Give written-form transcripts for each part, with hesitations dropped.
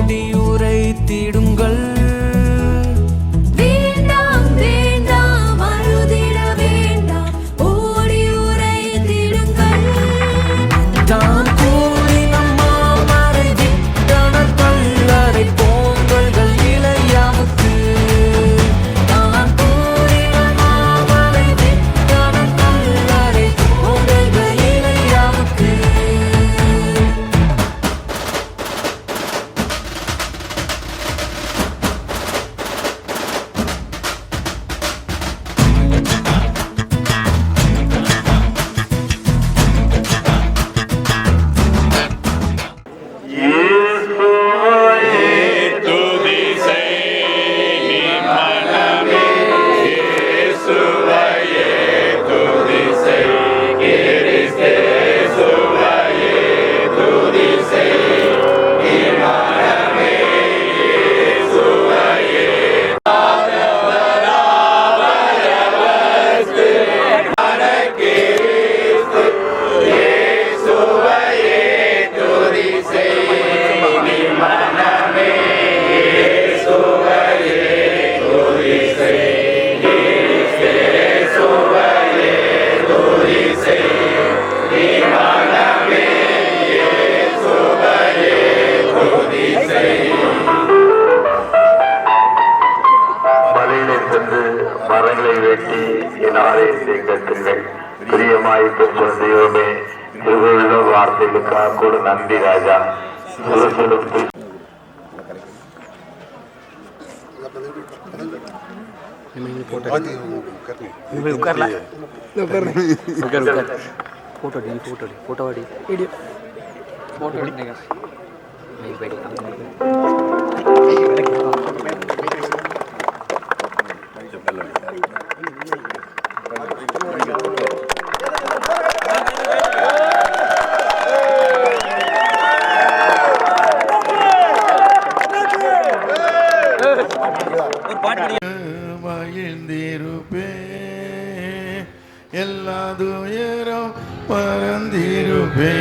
ஓடி உரைத்திடுங்கள். மரங்களை வெட்டி என் ஆலயத்தை கட்டுங்கள். பிரியமாய் பெற்ற தெய்வமே, திருவுள்ள வார்த்தைகளுக்காக கூட நன்றி ராஜா. மகிழ்ந்திருப்பே எல்லா துயரம் பறந்திருப்பே.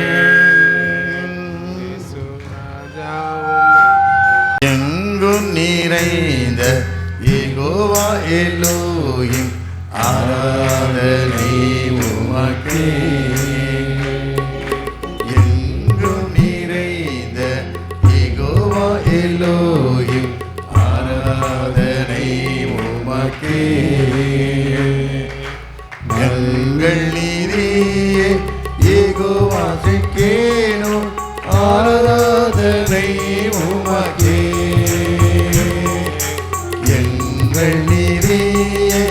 எங்கும் நிறைந்த யெகோவா எலோஹிம், ஆராதனை உமக்கே. எங்கும் நிறைந்த யெகோவா எலோஹிம், ஆராதனை உமக்கே. எங்கள் நீதியே யெகோவா செக்கேனோ, ஆராதனை உமக்கே. எங்கள் நீதியே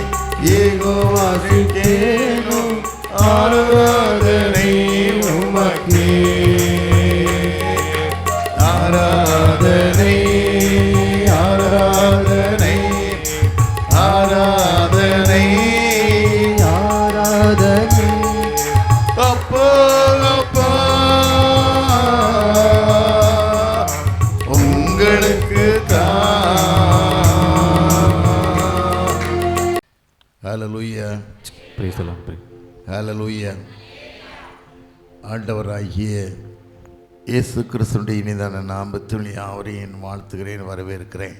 யெகோவா செக்கேனோ, ஆராதனை உமக்கே. ஆராதனை ஆராதனை ஆராதனை ஆராதனை அப்பா அப்பா உங்களுக்கு ஹல்லேலூயா. Praise the Lord. ஹல்லேலூயா. ஆண்டவராகிய இயேசு கிறிஸ்துவின் இனிதான நாமத்தில் யாவரையும் வாழ்த்துகிறேன், வரவேற்கிறேன்.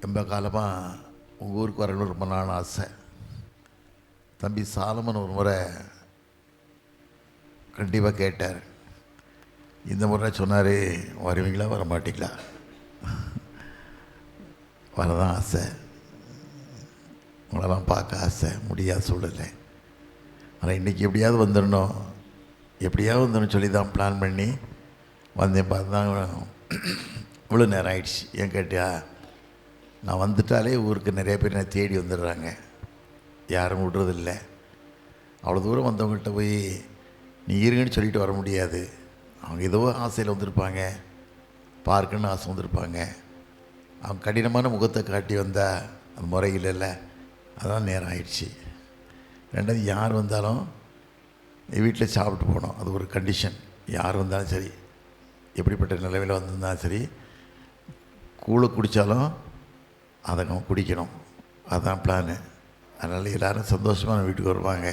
ரொம்ப காலமாக உங்கள் ஊருக்கு வரணும் ரொம்ப நாள் ஆசை. தம்பி சாலமன் ஒரு முறை கண்டிப்பாக கேட்டார். இந்த முறை சொன்னார், வருவீங்களா வர மாட்டீங்களா? வரதான் ஆசை, உங்களெல்லாம் பார்க்க ஆசை, முடியாத சூழலை. ஆனால் இன்றைக்கி எப்படியாவது வந்துடணும், எப்படியாவது வந்துடணும் சொல்லி தான் பிளான் பண்ணி வந்தேன். பார்த்து தான் இவ்வளோ நேரம் ஆயிடுச்சு. ஏன் கேட்டியா, நான் வந்துட்டாலே ஊருக்கு நிறைய பேர் என்னை தேடி வந்துடுறாங்க, யாரும் விடுறதில்லை. அவ்வளோ தூரம் வந்தவங்கள்ட்ட போய் நீ இருங்கன்னு சொல்லிட்டு வர முடியாது. அவங்க ஏதோ ஆசையில் வந்திருப்பாங்க, பார்க்கணுன்னு ஆசை வந்திருப்பாங்க. அவங்க கடினமான முகத்தை காட்டி வந்தால் அது முறையில்லை. அதான் நேரம் ஆயிடுச்சு. ரெண்டாவது, யார் வந்தாலும் வீட்டில் சாப்பிட்டு போகணும், அது ஒரு கண்டிஷன். யார் வந்தாலும் சரி, எப்படிப்பட்ட நிலைமையில் வந்திருந்தாலும் சரி, கூழை குடித்தாலும் அதை நம்ம குடிக்கணும், அதுதான் பிளானு. அதனால் எல்லோரும் சந்தோஷமாக வீட்டுக்கு வருவாங்க.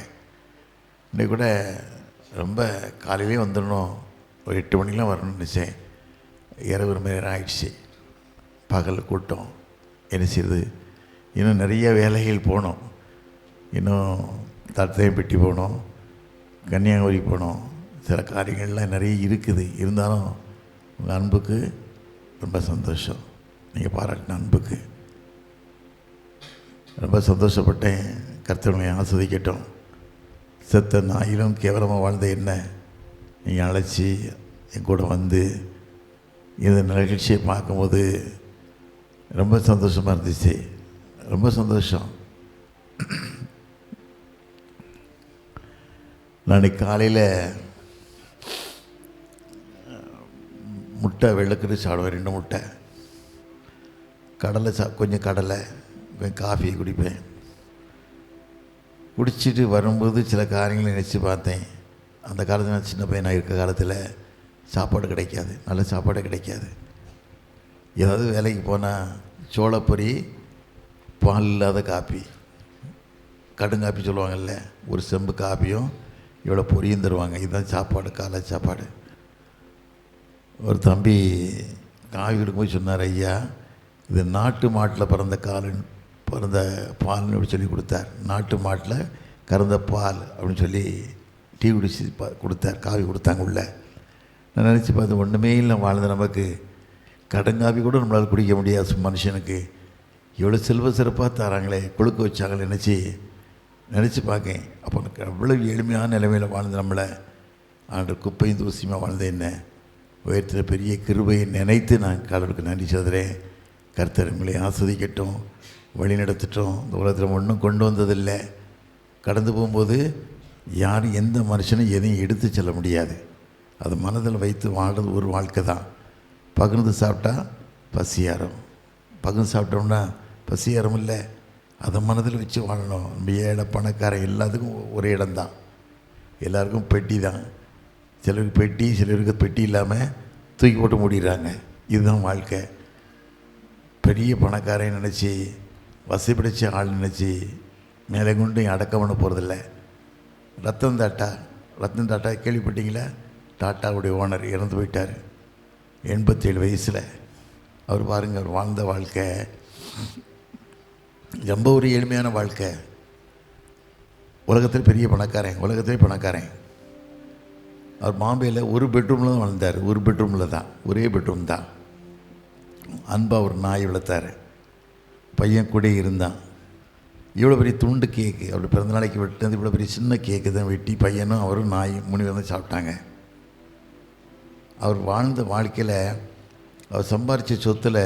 இன்றைக்கி கூட ரொம்ப காலையிலே வந்துடணும், ஒரு 8 மணிக்கெலாம் வரணும்னு நினச்சேன். இரவு நேரம் ஆயிடுச்சு. பகல் கூட்டம் என்ன செய்யுது, இன்னும் நிறைய வேலைகள் போனோம். இன்னும் தத்தையம்பட்டி போனோம், கன்னியாகுமரி போனோம். சில காரியங்கள்லாம் நிறைய இருக்குது. இருந்தாலும் உங்கள் அன்புக்கு ரொம்ப சந்தோஷம். நீங்கள் பாராட்டின அன்புக்கு ரொம்ப சந்தோஷப்பட்டேன். கர்த்தரை ஆஸ்வதிக்கட்டும். செத்த நாயிலும் கேவலமாக வாழ்ந்த என்ன நீங்கள் அழைச்சி என் கூட வந்து இந்த நிகழ்ச்சியை பார்க்கும்போது ரொம்ப சந்தோஷமாக இருந்துச்சு. ரொம்ப சந்தோஷம். நாளைக்கு காலையில் முட்டை வெள்ளைக்கறி சாப்பிடுவேன், 2 முட்டை, கடலை கொஞ்சம் கடலை, கொஞ்சம் காஃபி குடிப்பேன். குடிச்சிட்டு வரும்போது சில காரியங்களை நினச்சி பார்த்தேன். அந்த காலத்தில் நான் சின்ன பையனாக இருக்க காலத்தில் சாப்பாடு கிடைக்காது, நல்ல சாப்பாடு கிடைக்காது. ஏதாவது வேலைக்கு போனால் சோளப்பொரி, பால் இல்லாத காப்பி, கடுங்காப்பி சொல்லுவாங்கல்ல, ஒரு செம்பு காப்பியும் இவ்வளோ பொரியும் தருவாங்க. இதுதான் சாப்பாடு, காலை சாப்பாடு. ஒரு தம்பி காவி கொடுக்கும்போது சொன்னார், ஐயா இது நாட்டு மாட்டில் பிறந்த பால்னு அப்படி சொல்லி கொடுத்தார். நாட்டு மாட்டில் கறந்த பால் அப்படின்னு சொல்லி டீ குடிச்சு கொடுத்தார், காவி கொடுத்தாங்க உள்ள. நான் நினச்சி பார்த்து ஒன்றுமே இல்லை வாழ்ந்த நமக்கு கடுங்காப்பி கூட நம்மளால் குடிக்க முடியாது. மனுஷனுக்கு எவ்வளோ செல்வ சிறப்பாக தராங்களே, கொழுக்க வச்சாங்களே நினச்சி பார்க்கேன். அப்போ எனக்கு அவ்வளோ எளிமையான நிலைமையில் வாழ்ந்த நம்மளை ஆண்டு குப்பையும் தூசியுமாக வாழ்ந்த என்ன உயர்த்துகிற பெரிய கிருபையை நினைத்து நான் கடவுளுக்கு நன்றி சொல்கிறேன். கர்த்தர் உங்களை ஆஸ்வதிக்கட்டும், வழி நடத்திட்டோம். இந்த உலகத்தில் ஒன்றும் கொண்டு வந்ததில்லை. கடந்து போகும்போது யாரும் எந்த மனுஷனும் எதையும் எடுத்து செல்ல முடியாது. அது மனதில் வைத்து வாழ்கிறது ஒரு வாழ்க்கை தான். பகிர்ந்து சாப்பிட்டா பசியாரம், பகிர்ந்து சாப்பிட்டோம்னா பசியாரம் இல்லை. அதை மனதில் வச்சு வாழணும். நம்ம ஏழை பணக்காரன் எல்லாத்துக்கும் ஒரே இடம்தான், எல்லாருக்கும் பெட்டி தான். சிலருக்கு பெட்டி, சிலருக்கு பெட்டி இல்லாமல் தூக்கி போட்டு மூடிடுறாங்க. இதுதான் வாழ்க்கை. பெரிய பணக்காரன் நினச்சி, வசதி பிடிச்ச ஆள் நினச்சி மேலே கொண்டு அடக்கம் பண்ண போகிறதில்ல. ரத்தன் டாட்டா கேள்விப்பட்டீங்களா? டாட்டாவுடைய ஓனர் இறந்து போயிட்டார் 87 வயசில். அவர் பாருங்கள், அவர் வாழ்ந்த வாழ்க்கை ரொம்ப ஒரு எளிமையான வாழ்க்கை. உலகத்தில் பெரிய பணக்காரன், உலகத்திலே பணக்காரன். அவர் பாம்பேயில் ஒரு பெட்ரூமில் தான் வாழ்ந்தார். ஒரு பெட்ரூமில் தான், ஒரே பெட்ரூம் தான். அன்பாக ஒரு நாய் வளர்த்தார். பையன் கூட இருந்தான். இவ்வளோ பெரிய துண்டு கேக்கு, அவர் பிறந்தநாளைக்கு வெட்டினது இவ்வளோ பெரிய சின்ன கேக்கு தான் வெட்டி பையனும் அவரும் நாய் 3 பேரும் தான் சாப்பிட்டாங்க. அவர் வாழ்ந்த வாழ்க்கையில் அவர் சம்பாரித்த சொத்தில்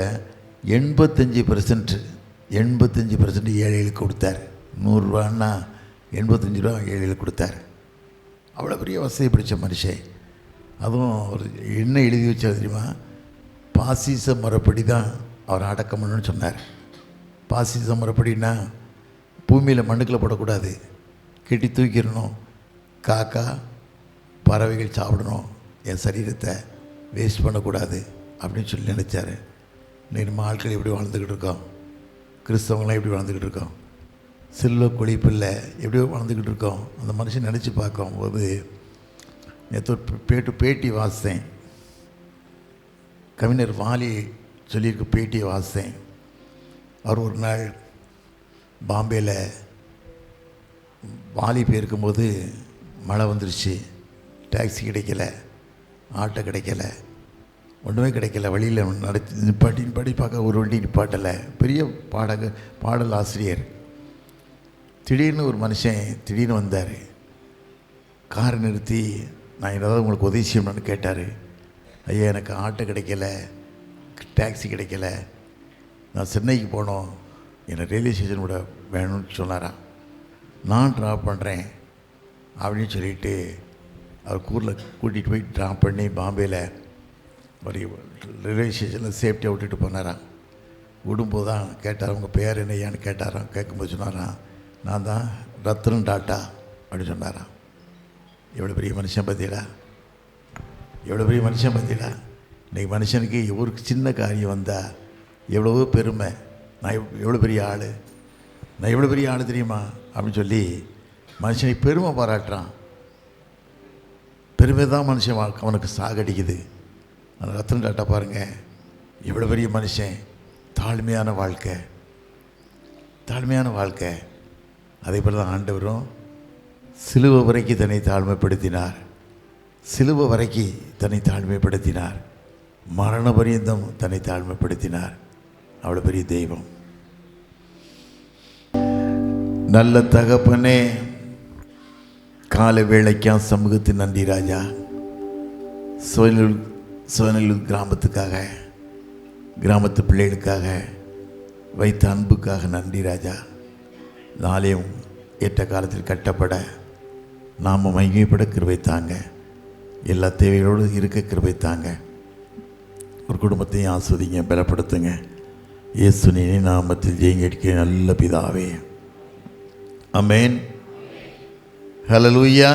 85% ஏழைகளுக்கு கொடுத்தார். 100 ரூபான்னா 85 ரூபா ஏழைகளுக்கு கொடுத்தார். அவ்வளோ பெரிய வசதி பிடிச்ச மனுஷன். அதுவும் அவர் என்ன எழுதி வச்சார் தெரியுமா? பாசிச முறைப்படி தான் அவர் அடக்கம் பண்ணணும்னு சொன்னார். பாசிச முறைப்படின்னா பூமியில் மண்ணுக்குள்ளே போடக்கூடாது, கெட்டி தூக்கிடணும், காக்கா பறவைகள் சாப்பிடணும், என் சரீரத்தை வேஸ்ட் பண்ணக்கூடாது அப்படின்னு சொல்லி நினச்சார். இன்றைக்கி நம்ம ஆட்கள் எப்படி வாழ்ந்துக்கிட்டு இருக்கோம், கிறிஸ்தவங்களாம் எப்படி வாழ்ந்துக்கிட்டு இருக்கோம், செல்வ கொழிப்பில்லை எப்படியோ வாழ்ந்துக்கிட்டு இருக்கோம். அந்த மனுஷன் நினச்சி பார்க்கும்போது நேற்று பேட்டி வாசித்தேன். கவிஞர் வாலி சொல்லியிருக்க பேட்டியை வாசித்தேன். அவர் ஒரு நாள் பாம்பேயில் வாலி போயிருக்கும்போது மழை வந்துருச்சு, டாக்ஸி கிடைக்கல, ஆட்டோ கிடைக்கல, ஒன்றுமே கிடைக்கல. வழியில் நிப்பாட்டி பார்க்க ஒரு வண்டி நிப்பாட்டலை. பெரிய பாடல் ஆசிரியர். திடீர்னு ஒரு மனுஷன் திடீர்னு வந்தார். காரை நிறுத்தி, நான் ஏதாவது உங்களுக்கு உதவி செய்யணும்னு கேட்டார். ஐயா எனக்கு ஆட்டோ கிடைக்கல, டாக்ஸி கிடைக்கல, நான் சென்னைக்கு போனோம், என்னை ரயில்வே ஸ்டேஷன் கூட வேணும்னு சொன்னாராம். நான் ட்ராப் பண்ணுறேன் அப்படின்னு சொல்லிவிட்டு அவர் ஊரில் கூட்டிகிட்டு போய் ட்ராப் பண்ணி பாம்பேயில் ஒரு ரயில்வே ஸ்டேஷனில் சேஃப்டியாக விட்டுட்டு போனாராம். விடும்போது தான் கேட்டார், உங்கள் பேர் என்னையான்னு கேட்டாராம். கேட்கும்போது சொன்னாராம், நான் தான் ரத்தன் டாட்டா அப்படின்னு சொன்னாராம். எவ்வளோ பெரிய மனுஷன் பார்த்தீங்களா, எவ்வளோ பெரிய மனுஷன் பார்த்தீங்களா. இன்றைக்கி மனுஷனுக்கு ஒரு சின்ன காரியம் வந்தால் எவ்வளவோ பெருமை. நான் எவ்வளோ பெரிய ஆள், நான் எவ்வளோ பெரிய ஆள் தெரியுமா அப்படின்னு சொல்லி மனுஷனை பெருமை பாராட்டுறான். பெருமை தான் மனுஷன் அவனுக்கு சாகடிக்குது. அந்த ரத்தன் டாட்டா பாருங்கள், இவ்வளோ பெரிய மனுஷன், தாழ்மையான வாழ்க்கை, தாழ்மையான வாழ்க்கை. அதே போல் தான் ஆண்டவரும் சிலுவை வரைக்கும் தன்னை தாழ்மைப்படுத்தினார், சிலுவை வரைக்கும் தன்னை தாழ்மைப்படுத்தினார், மரண பரியந்தம் தன்னை தாழ்மைப்படுத்தினார். அவ்வளோ பெரிய தெய்வம். நல்ல தகப்பனே, காலை வேளைக்காம் சமூகத்தின் நன்றி ராஜா. சோனலூர் கிராமத்துக்காக, கிராமத்து பிள்ளைகளுக்காக வைத்த அன்புக்காக நன்றி ராஜா. நாளையும் ஏற்ற காலத்தில் கட்டப்பட நாம் மகிமைப்பட கிருபை தாங்க. எல்லா தேவைகளோடு இருக்க கிருபை தாங்க. ஒரு குடும்பத்தையும் ஆஸ்வதிங்க, பலப்படுத்துங்க. இயேசுவின் நாமத்தில் ஜெயங்கடிக்க நல்ல பிதாவே, ஆமென். ஹல்லேலூயா.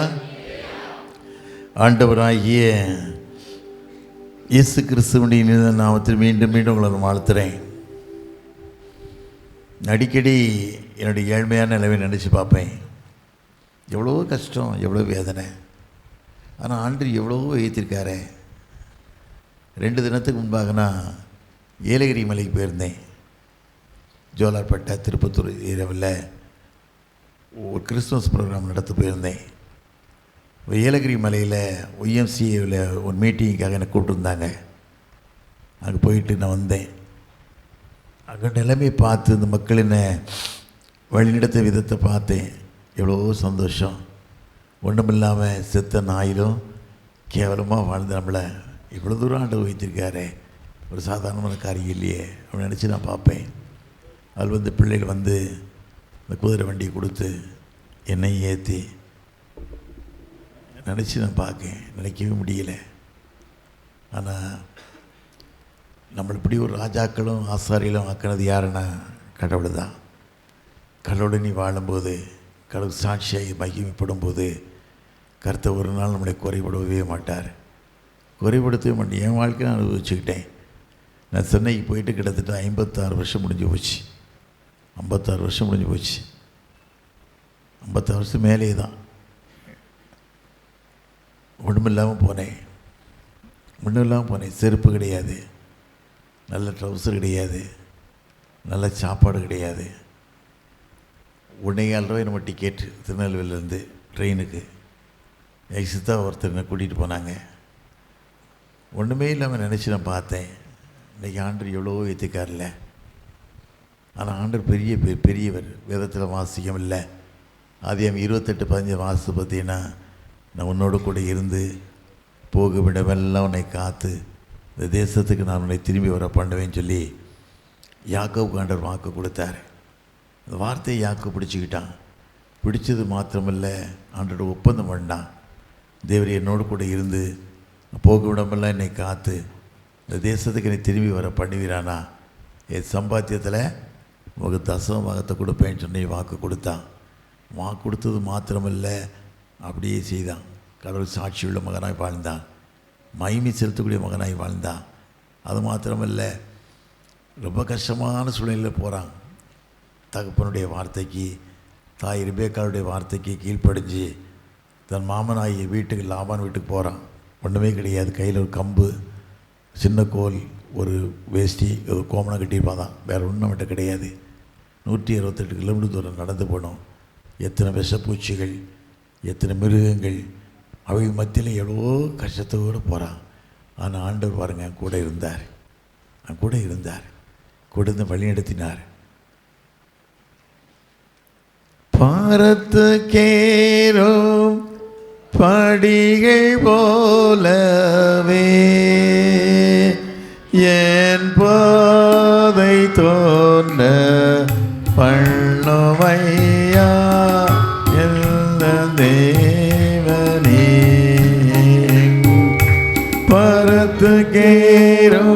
ஆண்டவராகிய இயேசு கிறிஸ்துவின் நாமத்தில் மீண்டும் மீண்டும் உங்களை வாழ்த்துறேன். அடிக்கடி என்னுடைய ஏழ்மையான நிலைமை நினச்சி பார்ப்பேன். எவ்வளோ கஷ்டம், எவ்வளோ வேதனை, ஆனால் ஆண்டு எவ்வளவோ ஏற்றிருக்காரு. 2 தினத்துக்கு முன்பாக நான் ஏலகிரி மலைக்கு போயிருந்தேன். ஜோலார்பேட்டை திருப்பத்தூர் ஏரியாவில் ஒரு கிறிஸ்துமஸ் ப்ரோக்ராம் நடத்த போயிருந்தேன். ஏலகிரி மலையில் ஒய்எம்சிஏவில் ஒரு மீட்டிங்காக என்னை கூப்பிட்டுருந்தாங்க. அங்கே போயிட்டு நான் வந்தேன். அங்கே நிலைமையை பார்த்து இந்த மக்கள் என்னை வழிநடத்த விதத்தை பார்த்தேன். எவ்வளோ சந்தோஷம். ஒன்றுமில்லாமல் செத்த நாயிலும் கேவலமாக வாழ்ந்து நம்மளை இவ்வளோ தூரம் ஆண்டு வைத்திருக்காரு. ஒரு சாதாரணமான காரியம் இல்லையே அப்படின்னு நினச்சி நான் பார்ப்பேன். அதில் வந்து பிள்ளைகள் வந்து இந்த குதிரை வண்டியை கொடுத்து என்னையும் ஏற்றி நினச்சி நான் பார்க்கேன். நினைக்கவே முடியலை. ஆனால் நம்மளை இப்படி ஒரு ராஜாக்களும் ஆசாரிகளும் ஆக்கினது யாருன்னா கடவுள் தான். கடவுளோடு நீ வாழும்போது, கடவுள் சாட்சியாகி மகிமைப்படும் போது கர்த்தர் ஒரு நாள் நம்மளை குறைபடவே மாட்டார், குறைபடுத்தவே மாட்டேன். என் வாழ்க்கையை நான் அனுபவிச்சுக்கிட்டேன். நான் சென்னைக்கு போயிட்டு கிட்டத்தட்ட 56 வருஷம் முடிஞ்சு போச்சு. 56 வருஷம் முடிஞ்சு போச்சு. 56 வருஷம் மேலே தான். ஒன்றுமில்லாமல் போனேன், செருப்பு கிடையாது, நல்ல ட்ரௌசர் கிடையாது, நல்ல சாப்பாடு கிடையாது. 1.25 ரூபாய் நம்ம டிக்கெட் திருநெல்வேலியிலேருந்து ட்ரெயினுக்கு. எக்ஸித்தா ஒருத்தர் என்னை கூட்டிகிட்டு போனாங்க. ஒன்றுமே இல்லாமல் நினச்சி நான் பார்த்தேன். இன்றைக்கி ஆண்டவர் எவ்வளோ ஏற்றிக்காரில்ல. ஆனால் ஆண்டவர் பெரியவர். வேதத்தில் வாசிக்கம் இல்லை. ஆதியாகமம் 28:15 வாசித்து பார்த்தீங்கன்னா, நான் உன்னோடு கூட இருந்து போக விடமெல்லாம் உன்னை காத்து இந்த தேசத்துக்கு நான் உன்னை திரும்பி வர பண்ணுவேன்னு சொல்லி யாக்கோபுக்கு ஆண்டவர் வாக்கு கொடுத்தார். அந்த வார்த்தையை யாக்கோபு பிடிச்சிக்கிட்டான். பிடிச்சது மாத்திரமில்லை, ஆண்டோட ஒப்பந்தம் பண்ணான். தேவர் என்னோடு கூட இருந்து போக விடமெல்லாம் என்னை காத்து இந்த தேசத்துக்கு என்னை திரும்பி வர பண்ணுவீரானா, என் சம்பாத்தியத்தில் உங்களுக்கு தசம பாகத்தை கொடுப்பேன்னு சொல்லி வாக்கு கொடுத்தான். வாக்கு கொடுத்தது மாத்திரமில்லை, அப்படியே செய்தான். கடவுள் சாட்சியுள்ள மகனாய் வாழ்ந்தான், மகிமை செலுத்தக்கூடிய மகனாய் வாழ்ந்தான். அது மாத்திரமில்லை, ரொம்ப கஷ்டமான சூழ்நிலையில் போகிறான். தகப்பனுடைய வார்த்தைக்கு, தாய் ரெபேக்காளுடைய வார்த்தைக்கு கீழ்ப்படிஞ்சு தன் மாமனாய் வீட்டுக்கு, லாபான் வீட்டுக்கு போகிறான். ஒன்றுமே கிடையாது. கையில் ஒரு கம்பு, சின்ன கோல், ஒரு வேஷ்டி, ஒரு கோமணம் கட்டியிருப்பான் தான். வேறு ஒன்றும் மட்டும் கிடையாது. 128 கிலோமீட்டர் தூரம் நடந்து போனோம். எத்தனை விஷப்பூச்சிகள், எத்தனை மிருகங்கள், அவை மத்தியில் எவ்வளோ கஷ்டத்தோடு போகிறான். ஆனால் ஆண்டவர் பாருங்க, என் கூட இருந்தார், கூட இருந்து வழி நடத்தினார். பாரத்துக்கேறும் படிகள் போலவே என் பாதை தோன்ற பண்ணுமையா தேவனே. பரத்துக்கேறும்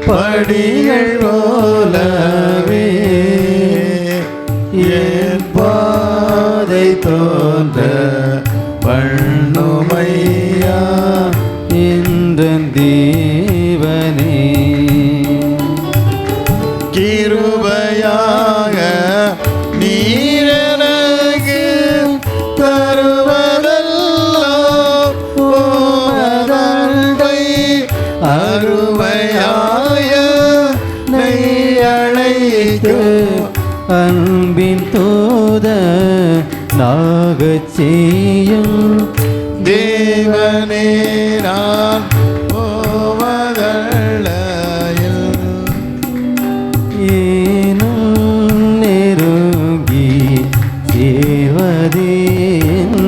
படிகள் போலவே என் பாதை தோன்ற பண்ணுமையா இன்றன் தேவனே. கிருபையாக நீர் எனக்கு தருவதெல்லாம் உமதன்பை அன்பின் தூத நாகச் செய்யும் தேவனே நான் போவதல்லையில் ஏனும் நெருங்கி சேர்வதேன்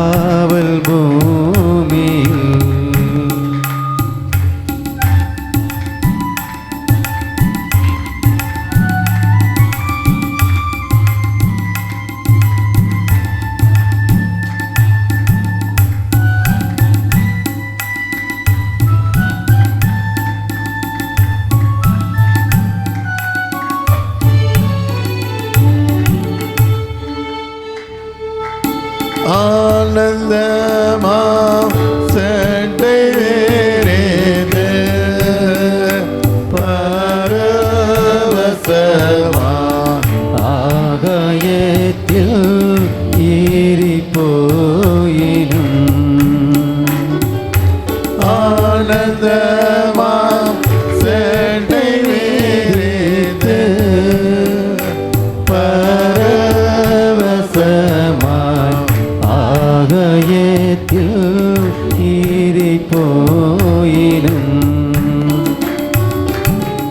ஆவல் பூமியில் ஆனந்தமா சட்டை வேறேது பரவசமா ஆகாயத்தில் ஏறி போயினும் ஆனந்தமா சட்டை வேறேது பரவசமாய் ஆகாயத்தில் ஏறி போயினும்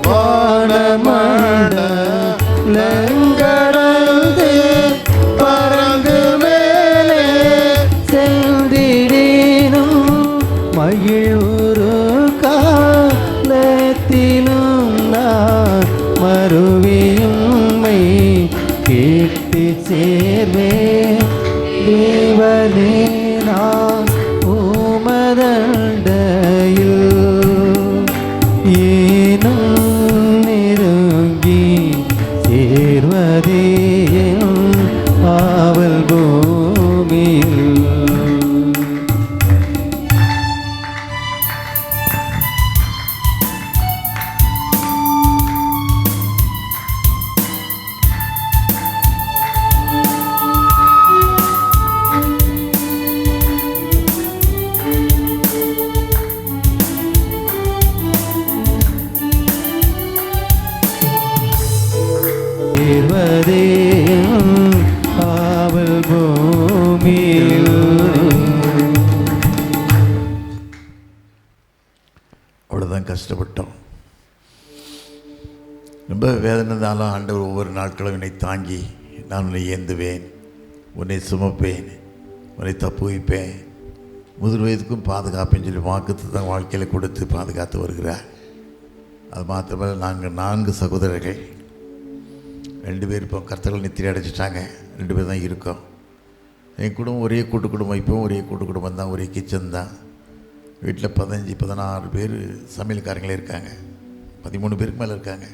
வானமண்டலங்கடந்து பறந்து மேலே சென்றிடினும் மகிழ்வுறு காலத்திலும் நான் மறுவியும்மை கேட்டு சேர்வேன் தேவனே நான் உமதண்டையில் ஏனும் நெருங்கி சேர்வதே என் ஆவல் பூமியில் சேர்வதே ஆவல் பூமியில் அவ்வளோதான் கஷ்டப்பட்டோம். ரொம்ப வேதனைனாலும் ஆண்டவர் ஒவ்வொரு நாட்களும் என்னை தாங்கி நான் உன்னை ஏந்துவேன், உன்னை சுமப்பேன், உன்னை தப்புவிப்பேன், முதிர் வயதுக்கும் பாதுகாப்பேன்னு சொல்லி வாக்குத்து தான் வாழ்க்கையில் கொடுத்து பாதுகாத்து வருகிறார். அது மாத்திரமல்ல, நாங்கள் 4 சகோதரர்கள், 2 பேர் இப்போ கர்த்தர்கள் நித்திரை அடைச்சிட்டாங்க, 2 பேர் தான் இருக்கோம். என் குடும்பம் ஒரே கூட்டு குடும்பம், இப்போவும் ஒரே கூட்டு குடும்பம் தான், ஒரே கிச்சன் தான். வீட்டில் 15-16 பேர் சமையல்காரங்களே இருக்காங்க, 13 பேருக்கு மேலே இருக்காங்க.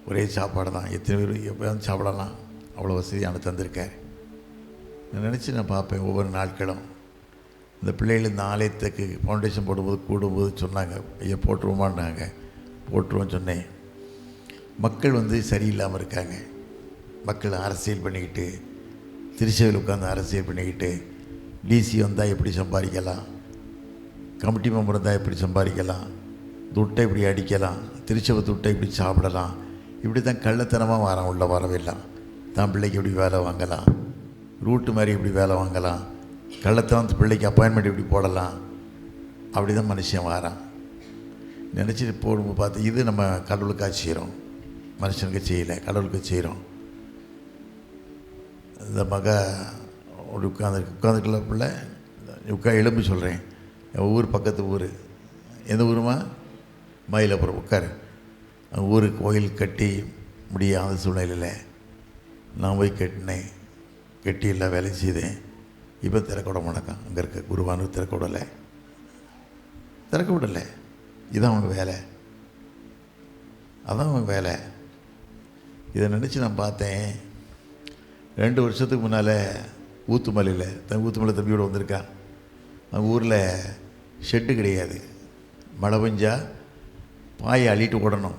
ஒரே சாப்பாடு தான், எத்தனை பேர் எப்போயாவது சாப்பிடலாம், அவ்வளோ வசதியான தந்திருக்கார். நான் நினச்சி நான் பார்ப்பேன் ஒவ்வொரு நாட்களும். இந்த பிள்ளைகள் இந்த ஆலயத்துக்கு ஃபவுண்டேஷன் போடும்போது கூடும்போது சொன்னாங்க, ஐயா போட்டுருவோமான்னாங்க. போட்டுருவோன்னு சொன்னேன். மக்கள் சரியில்லாமல் இருக்காங்க. மக்கள் அரசியல் பண்ணிக்கிட்டு, திருச்சபையில் உட்காந்து அரசியல் பண்ணிக்கிட்டு, டிசி வந்தால் எப்படி சம்பாதிக்கலாம், கமிட்டி மெம்பர் இருந்தால் எப்படி சம்பாதிக்கலாம், துட்டை இப்படி அடிக்கலாம், திருச்சபை துட்டை இப்படி சாப்பிடலாம், இப்படி தான் கள்ளத்தனமாக வரான். உள்ள வரவில்லாம் தான் பிள்ளைக்கு எப்படி வேலை வாங்கலாம், ரூட்டு மாதிரி இப்படி வேலை வாங்கலாம், கள்ளத்தனம் பிள்ளைக்கு அப்பாயின்மெண்ட் இப்படி போடலாம், அப்படி தான் மனுஷன் வாரான். நினச்சிட்டு போடும்போது பார்த்து இது நம்ம கடவுளுக்காக செய்கிறோம், மனுஷனுக்கு செய்யலை, கடவுளுக்கு செய்கிறோம். இந்த மக ஒரு உட்காந்துருக்கல பிள்ளை எலும்பு சொல்கிறேன். என் ஊர் பக்கத்து ஊர், எந்த ஊருமா? மயிலாப்புரம். உட்காரு. ஊருக்கு கோயில் கட்டி முடியாத சூழ்நிலையில் நான் போய் கட்டினேன், கட்டி எல்லாம் வேலை செய்தேன். இப்போ திறக்க மாட்டேக்கான். அங்கே இருக்க குருவானு திறக்க விடலை. இதுதான் அவங்க வேலை, அதான் அவங்க வேலை. இதை நினச்சி நான் பார்த்தேன். 2 வருஷத்துக்கு முன்னால் ஊத்துமலையில் ஊத்துமலை தம்பியோடு வந்திருக்கான். அவங்க ஊரில் ஷெட்டு கிடையாது. மழை பெஞ்சால் பாயை அள்ளிட்டு ஓடணும்.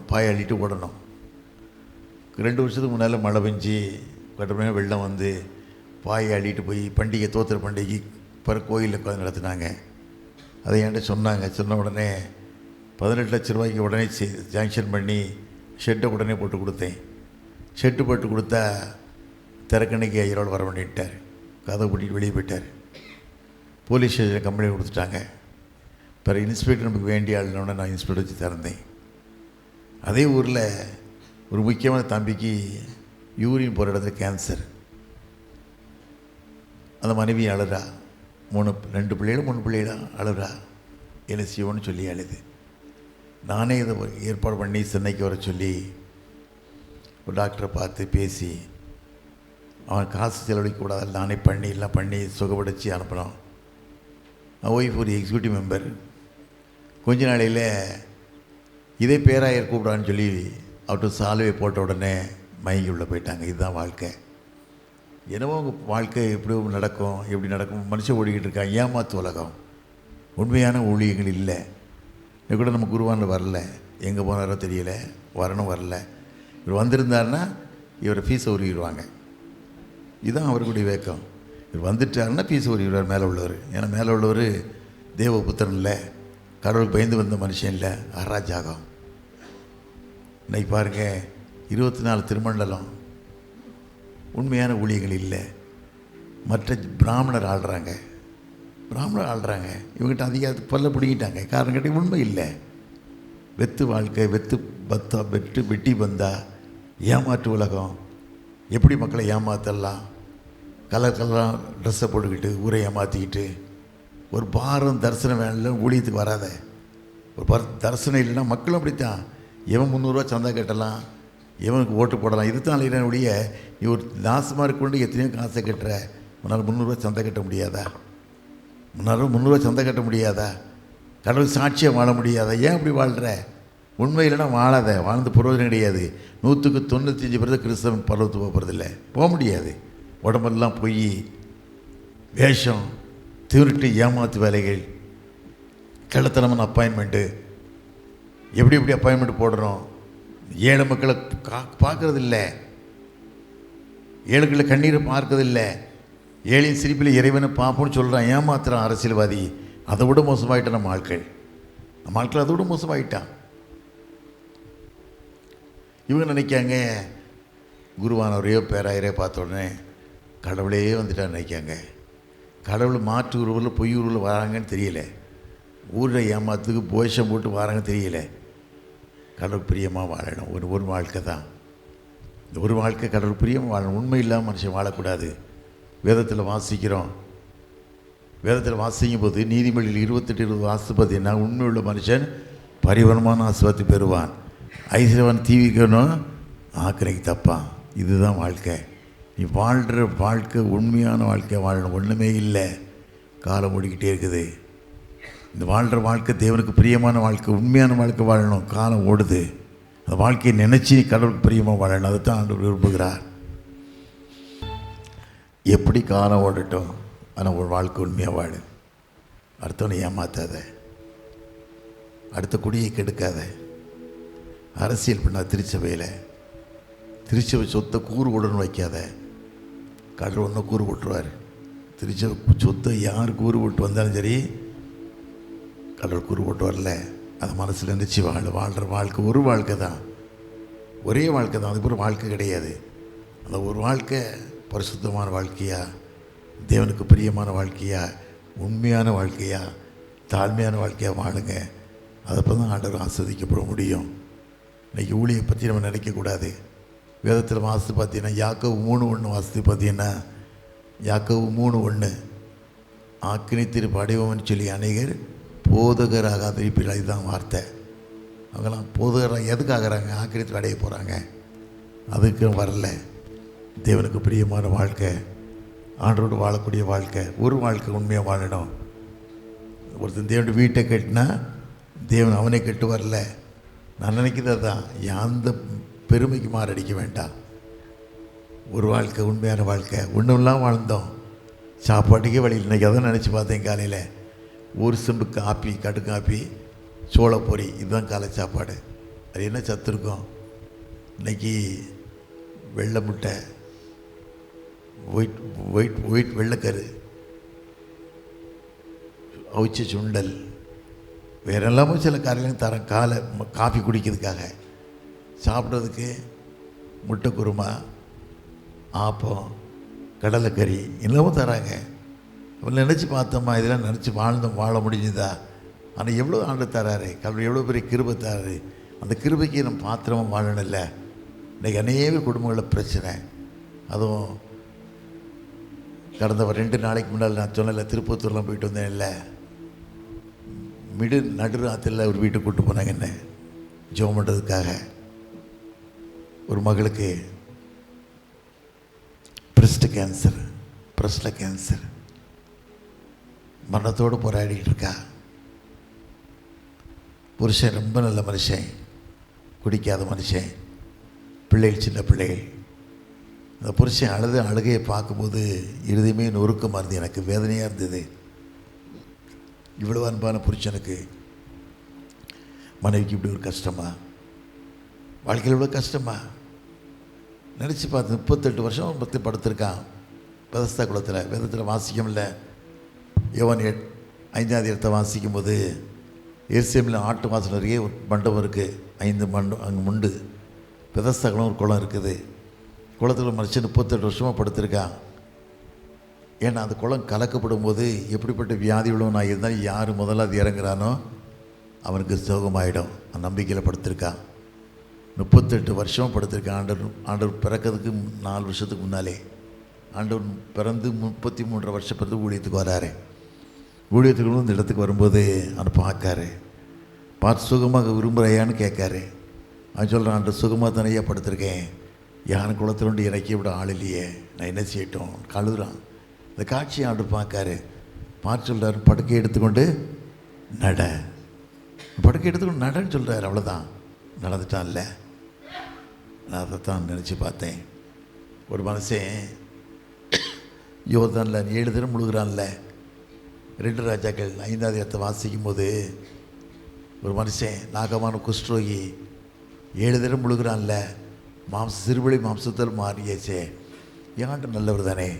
2 வருஷத்துக்கு முன்னால் மழை பெஞ்சு கடுமையாக வெள்ளம் வந்து பாயை அள்ளிட்டு போய் பண்டிகை, தோத்திர பண்டிகைக்கு பிற கோயிலில் உட்காந்து நடத்தினாங்க. அதை என்கிட்ட சொன்னாங்க. சொன்ன உடனே 18 லட்ச ரூபாய்க்கு உடனே ஜாங்ஷன் பண்ணி ஷெட்டை உடனே போட்டு கொடுத்தேன். ஷெட்டு போட்டு கொடுத்தா திறக்கணிக்கு ஐயரோடு வர பண்ணிட்டார். கதை பூட்டிட்டு வெளியே போயிட்டார். போலீஸ் ஸ்டேஷனில் கம்ப்ளைண்ட் கொடுத்துட்டாங்க. பிறகு இன்ஸ்பெக்டர் நமக்கு வேண்டிய ஆளுனோட நான் இன்ஸ்பெக்டர் வச்சு திறந்தேன். அதே ஊரில் ஒரு முக்கியமான தம்பிக்கு யூரின் போகிற இடத்துல கேன்சர். அந்த மனைவி அழுறா. 2 பிள்ளைகளும் 3 பிள்ளைகளும் அழுறா. என்ன செய்வோன்னு சொல்லி அழுது. நானே இதை ஏற்பாடு பண்ணி சென்னைக்கு வர சொல்லி ஒரு டாக்டரை பார்த்து பேசி அவன் காசு செலவழிக்கக்கூடாது நானே எல்லாம் பண்ணி சுகப்படுத்தி அனுப்பினோம். ஒய்ஃப் ஒரு எக்ஸிக்யூட்டிவ் மெம்பர். கொஞ்ச நாளையில் இதே பேராயர் கூப்பிடான்னு சொல்லி அவர்கிட்ட சால்வை போட்ட உடனே மயங்கி உள்ள போயிட்டாங்க. இதுதான் வாழ்க்கை. என்னவோ உங்கள் வாழ்க்கை எப்படி நடக்கும் மனுஷன் ஓடிக்கிட்டு இருக்கான். ஏமாத்து உலகம். உண்மையான ஊழியங்கள் இல்லை. இது கூட நம்ம குருவானில் வரல, எங்கே போனாரோ தெரியல, வரல. இவர் வந்திருந்தாருன்னா இவரை ஃபீஸை உருவிடுவாங்க. இதுதான் அவருடைய வேக்கம். இவர் வந்துட்டாருன்னா ஃபீஸை உருவிடுவார் மேலே உள்ளவர். ஏன்னா மேலே உள்ளவர் தேவபுத்திரன் இல்லை, கடவுள் பயந்து வந்த மனுஷன் இல்லை, அராஜாகம். இன்னைக்கு பாருங்கள் 24 திருமண்டலம் உண்மையான ஊழியர்கள் இல்லை. மற்ற பிராமணர் ஆள்றாங்க. இவங்ககிட்ட அதிகாரத்தை பல்ல பிடிக்கிட்டாங்க. காரணம் கேட்டால் உண்மை இல்லை. வெத்து வாழ்க்கை, வெட்டி வந்தா ஏமாற்று உலகம். எப்படி மக்களை ஏமாற்றலாம்? கலர் ட்ரெஸ்ஸை போட்டுக்கிட்டு ஊரை ஏமாற்றிக்கிட்டு ஒரு பாரம் தரிசனம் வேணும். ஊழியத்துக்கு வராத. ஒரு தரிசனம் இல்லைன்னா மக்களும் அப்படித்தான். எவன் 300 ரூபா சந்தா கட்டலாம், எவனுக்கு ஓட்டு போடலாம். இதுதான் இல்லைனுடைய நீ ஒரு நாசமாக இருக்கொண்டு எத்தனையோ காசை கட்டுற. முன்னால் 300 ரூபா சந்தா கட்ட முடியாதா? முன்னாலும் 300 ரூபா சந்தா கட்ட முடியாதா? கடவுள் சாட்சியாக வாழ முடியாதா? ஏன் அப்படி வாழ்கிற? உண்மை இல்லைன்னா வாழாத. வாழ்ந்து பிரயோஜனம் கிடையாது. 100க்கு 95% கிறிஸ்தவன் பருவத்து போகிறதில்ல, போக முடியாது. உடம்பெல்லாம் போய் வேஷம், திருட்டு, ஏமாத்து வேலைகள், கள்ளத்தனமான அப்பாயின்மெண்ட்டு. எப்படி அப்பாயின்மெண்ட் போடுறோம்? ஏழை மக்களை பார்க்கறதில்ல, ஏழைகளை கண்ணீரை பார்க்கறதில்லை. ஏழையின் சிரிப்பில் இறைவனை பார்ப்போன்னு சொல்கிறான், ஏமாத்துறான் அரசியல்வாதி. அதை விட மோசமாயிட்டான் நம்ம ஆட்கள். அதை விட மோசமாயிட்டான். இவங்க நினைக்காங்க குருவானவரையோ பேராயரையோ பார்த்த உடனே கடவுளே வந்துட்டான்னு நினைக்காங்க. கடவுள் மாற்று உருவில் பொய் உருவில் வராங்கன்னு தெரியல. ஊரில் ஏமாத்துக்கு போஷம் போட்டு வராங்கன்னு தெரியல. கடவுள் பிரியமாக வாழணும். ஒரு வாழ்க்கை தான். இந்த ஒரு வாழ்க்கை கடவுள் பிரியமாக வாழணும். உண்மை இல்லாமல் மனுஷன் வாழக்கூடாது. வேதத்தில் வாசிக்கும் போது நீதிமொழியில் 28-20 வாசித்து பார்த்தீங்கன்னா உண்மையுள்ள மனுஷன் பரிவரமான ஆசீர்வாதத்தை பெறுவான், ஐஸ்வர்யவான் தீவிக்கணும், ஆக்கிரைக்கு தப்பான். இதுதான் வாழ்க்கை. நீ வாழ்கிற வாழ்க்கை உண்மையான வாழ்க்கையை வாழணும். ஒன்றுமே இல்லை, காலம் ஓடிக்கிட்டே இருக்குது. இந்த வாழ்கிற வாழ்க்கை தேவனுக்கு பிரியமான வாழ்க்கை, உண்மையான வாழ்க்கை வாழணும். காலம் ஓடுது. அந்த வாழ்க்கையை நினச்சி கடவுளுக்கு பிரியமாக வாழணும். அதை தான் ஆண்டவர் விரும்புகிறார். எப்படி காலம் ஓடட்டும், ஆனால் ஒரு வாழ்க்கை உண்மையாக வாழு. அடுத்தவனை ஏமாத்தாத, அடுத்த குடியை கெடுக்காத, அரசியல் பண்ண திருச்சபை சொத்தை கூறு உடனே வைக்காத. கடவுள் ஒன்றும் கூறு விட்டுருவார். திருச்சபை சொத்தை யார் கூறு விட்டு வந்தாலும் சரி, கடவுள் கூறு விட்டு வரல. அதை மனசில் நினச்சி வாழ்கிற வாழ்க்கை ஒரு வாழ்க்கை தான், ஒரே வாழ்க்கை தான். அதுக்கு ஒரு வாழ்க்கை கிடையாது. அந்த ஒரு வாழ்க்கை பரிசுத்தமான வாழ்க்கையா, தேவனுக்கு பிரியமான வாழ்க்கையா, உண்மையான வாழ்க்கையா, தாழ்மையான வாழ்க்கையாக வாழுங்க. அதை தான் ஆண்டவர் ஆஸ்வதிக்கப்பட முடியும். இன்றைக்கி ஊழியை பற்றி நம்ம நினைக்கக்கூடாது. வேதத்தில் வாசித்து பார்த்தீங்கன்னா யாக்கோபு 3:1 வாசித்து பார்த்தீங்கன்னா யாக்கோபு 3:1 ஆக்கினித்திரு படைவம்னு சொல்லி அநேகர் போதகராக இருப்பீர்கள். இதுதான் வார்த்தை. அவங்களாம் போதகராக எதுக்கு ஆகிறாங்க? ஆக்கினித்து அடைய போகிறாங்க. அதுக்கு வரல. தேவனுக்கு பிரியமான வாழ்க்கை, ஆண்டோடு வாழக்கூடிய வாழ்க்கை, ஒரு வாழ்க்கை உண்மையாக வாழணும். ஒருத்தன் தேவனுடைய வீட்டை கட்டினா தேவன் அவனை கட்டு வரல. நான் நினைக்கிறது தான், அந்த பெருமைக்கு மாரடிக்க வேண்டாம். ஒரு வாழ்க்கை உண்மையான வாழ்க்கை. ஒன்றும்லாம் வாழ்ந்தோம், சாப்பாட்டுக்கே வழியில். இன்றைக்கி அதான் நினச்சி பார்த்தேன். காலையில் ஒரு செம்பு காப்பி, கடு காப்பி, சோளப்பொரி, இதுதான் காலை சாப்பாடு. அது என்ன சத்து இருக்கும்? இன்றைக்கி வெள்ளை முட்டை, ஒயிட் வெள்ளைக்கரு, அவிச்ச சுண்டல், வேறு எல்லாமே சில காலையிலையும் தரேன் காலை காஃபி குடிக்கிறதுக்காக. சாப்பிட்றதுக்கு முட்டை குருமா, ஆப்பம், கடலைக்கறி எல்லாமும் தராங்க. அவள் நினச்சி பார்த்தோம்மா, இதெல்லாம் நினச்சி வாழ முடிஞ்சுதா? ஆனால் எவ்வளோ ஆண்டு தராரு, கடவுள் எவ்வளோ பெரிய கிருபை தராரு. அந்த கிருபைக்கு நம்ம பாத்திரமாக வாழணும்ல. இன்றைக்கி அநேக குடும்பங்களில் பிரச்சனை. அதுவும் கடந்த 2 நாளைக்கு முன்னால் நான் சொன்னல, திருப்பத்தூர்லாம் போயிட்டு வந்தேன் இல்லை, நடுராத்திரில் ஒரு வீட்டுக்கு கூப்பிட்டு போனாங்க என்ன ஜெபம் பண்ணுறதுக்காக. ஒரு மகளுக்கு பிரஸ்டில் கேன்சர் மரணத்தோடு போராடிக்கிட்டு இருக்கா. புருஷன் ரொம்ப நல்ல மனுஷன், குடிக்காத மனுஷன், பிள்ளைகள் சின்ன பிள்ளைகள். அந்த புருஷன் அழுகையை பார்க்கும்போது இருதயமே நொறுக்கமாக இருந்தது, எனக்கு வேதனையாக இருந்தது. இவ்வளோ அன்பான புருஷனுக்கு மனைவிக்கு இப்படி ஒரு கஷ்டமா, வாழ்க்கையில் இவ்வளோ கஷ்டமா நினச்சி பார்த்து 38 வருஷம் பற்றி படுத்திருக்கான் பெதஸ்தா குளத்தில். வேதத்தில் வாசிக்கும்ல, யோவான் 5ஆம் அதிகாரத்தை வாசிக்கும் போது எருசலேமில் ஆட்டு வாசல் நிறைய ஒரு மண்டபம் இருக்குது, 5 மண்டபம் அங்கே உண்டு. பெதஸ்தா குளம் ஒரு குளம் இருக்குது. குளத்தில் மனுஷன் 38 வருஷமாக படுத்திருக்கான். ஏன்னா அந்த குளம் கலக்கப்படும் போது எப்படிப்பட்ட வியாதி உள்ளவனாக இருந்தாலும் யார் முதல்ல அது இறங்குறானோ அவனுக்கு சோகமாயிடும். அந்த நம்பிக்கையில் படுத்திருக்கான். 38 வருஷம் படுத்திருக்கான். ஆண்டவர் பிறக்கிறதுக்கு 4 வருஷத்துக்கு முன்னாலே. ஆண்டவர் பிறந்து 33 வருஷம் பிறகு ஊழியத்துக்கு வராரு. ஊழியத்துக்கு இந்த இடத்துக்கு வரும்போது அவனை பார்த்து சுகமாக விரும்புகிறையான்னு கேட்காரு. அவன் சொல்கிறான், ஆண்டவர் சுகமாக தானே படுத்திருக்கேன், யாரும் குளத்திலுண்டு இறக்கி விட ஆள் இல்லையே, நான் என்ன செய்யட்டும் கழுதுறான். இந்த காட்சியை ஆண்டவர் பார்த்து சொல்கிறார், படுக்கை எடுத்துக்கொண்டு நடன்னு சொல்கிறார். அவ்வளோதான், நடந்துட்டான்ல. நான் அதைத்தான் நினச்சி பார்த்தேன். ஒரு மனுஷன் யோர்தானில் 7 தரம் முழுகிறான்ல. 2 ராஜாக்கள் 5ஆம் அதிகாரத்தை வாசிக்கும் போது ஒரு மனுஷன் நாகமான குஷ்டரோகி 7 தரம் முழுகிறான்ல. சிறுபடி மாம்சத்தால் மாறியாச்சே. ஏன்ட்டு நல்லவர் தானே,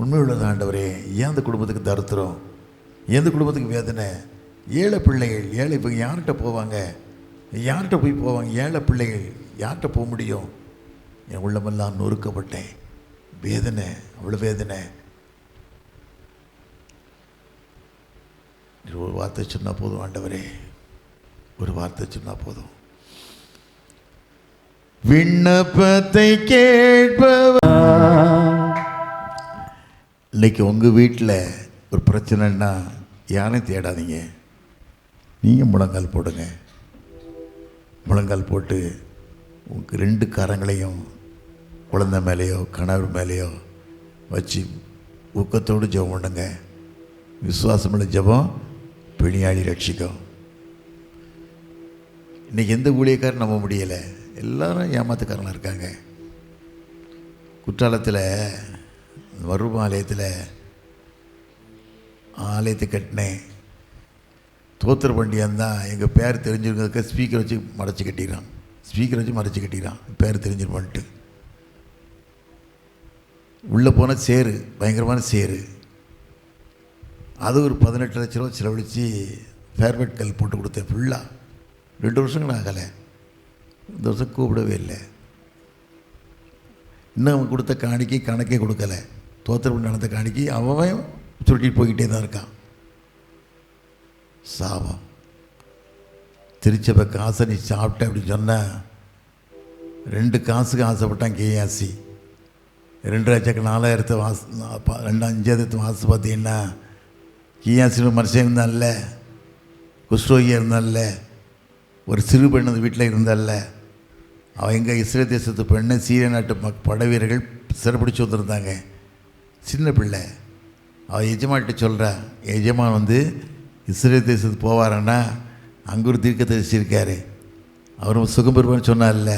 உண்மை உள்ளது ஆண்டவரே. ஏன் அந்த குடும்பத்துக்கு தருத்திரம், எந்த குடும்பத்துக்கு வேதனை? ஏழை பிள்ளைகள், ஏழை இப்போ யார்கிட்ட போவாங்க, யார்கிட்ட போய் போவாங்க? ஏழை பிள்ளைகள் யார்கிட்ட போக முடியும்? என் உள்ளமெல்லாம் நொறுக்கப்பட்டேன். வேதனை, அவ்வளோ வேதனை. ஒரு வார்த்தை சொன்னால் போதும் ஆண்டவரே, ஒரு வார்த்தை சொன்னால் போதும். விண்ணப்பத்தை கேட்பவர். இன்னைக்கு உங்கள் வீட்டில் ஒரு பிரச்சனைன்னா யாரையும் தேடாதீங்க, நீங்கள் முழங்கால் போடுங்க. முழங்கால் போட்டு உங்கள் 2 கரங்களையும் குழந்தை மேலேயோ கணவர் மேலேயோ வச்சு ஊக்கத்தோடு ஜெபம் பண்ணுங்க. விசுவாசமுள்ள ஜெபம் பிணியாளி ரட்சிக்கும். இன்றைக்கி எந்த ஊழியக்காரரும் நம்ப முடியலை, எல்லாரும் ஏமாத்துக்காரனாக இருக்காங்க. குற்றாலத்தில் மரும ஆலயத்தை கட்டினேன். தோத்திர பண்டியான் தான் எங்கள் பேர் தெரிஞ்சிருக்கிறதுக்கு ஸ்பீக்கர் வச்சு மறைச்சி கட்டிக்கிறான். பேர் தெரிஞ்சிருப்பான்ட்டு உள்ளே போனால் சேரு, பயங்கரமான சேரு. அது ஒரு 18 லட்ச ரூபா செலவழித்து ஃபேர்வெட் கல் போட்டு கொடுத்தேன். ஃபுல்லாக 2 வருஷங்கள் ஆகலை. இந்த வருஷம் கூப்பிடவே இல்லை. இன்னும் அவன் கொடுத்த காணிக்கை கணக்கே கொடுக்கலை. தோத்திரம் நடந்த காணிக்கை அவன் சுருட்டிட்டு போய்கிட்டே தான் இருக்கான். சாபம். திருச்சபை காசை நீ சாப்பிட்ட அப்படின்னு சொன்னால் 2 காசுக்கு ஆசைப்பட்டான் கேயாசி. 2 ராஜாக்கு 4000 வாசு 5,000 வாசு பார்த்தீங்கன்னா கேயாசின்னு மனுஷன் இருந்தான்ல, குஷ்ரோகியாக இருந்தான்ல, ஒரு சிறு பெண் அந்த வீட்டில் இருந்தான்ல. அவன் எங்கள் இஸ்ரேல் தேசத்து பெண்ணை சீரிய நாட்டு படை வீரர்கள் சிறப்பிடிச்சு வந்திருந்தாங்க. சின்ன பிள்ளை. அவள் எஜமான்கிட்ட சொல்கிறா, எஜமான் இஸ்ரேல் தேசத்துக்கு போவாரன்னா அங்கே ஒரு தீர்க்கதரிசி இருக்கார், அவரும் சுகம் பெறுவான்னு சொன்னார்ல.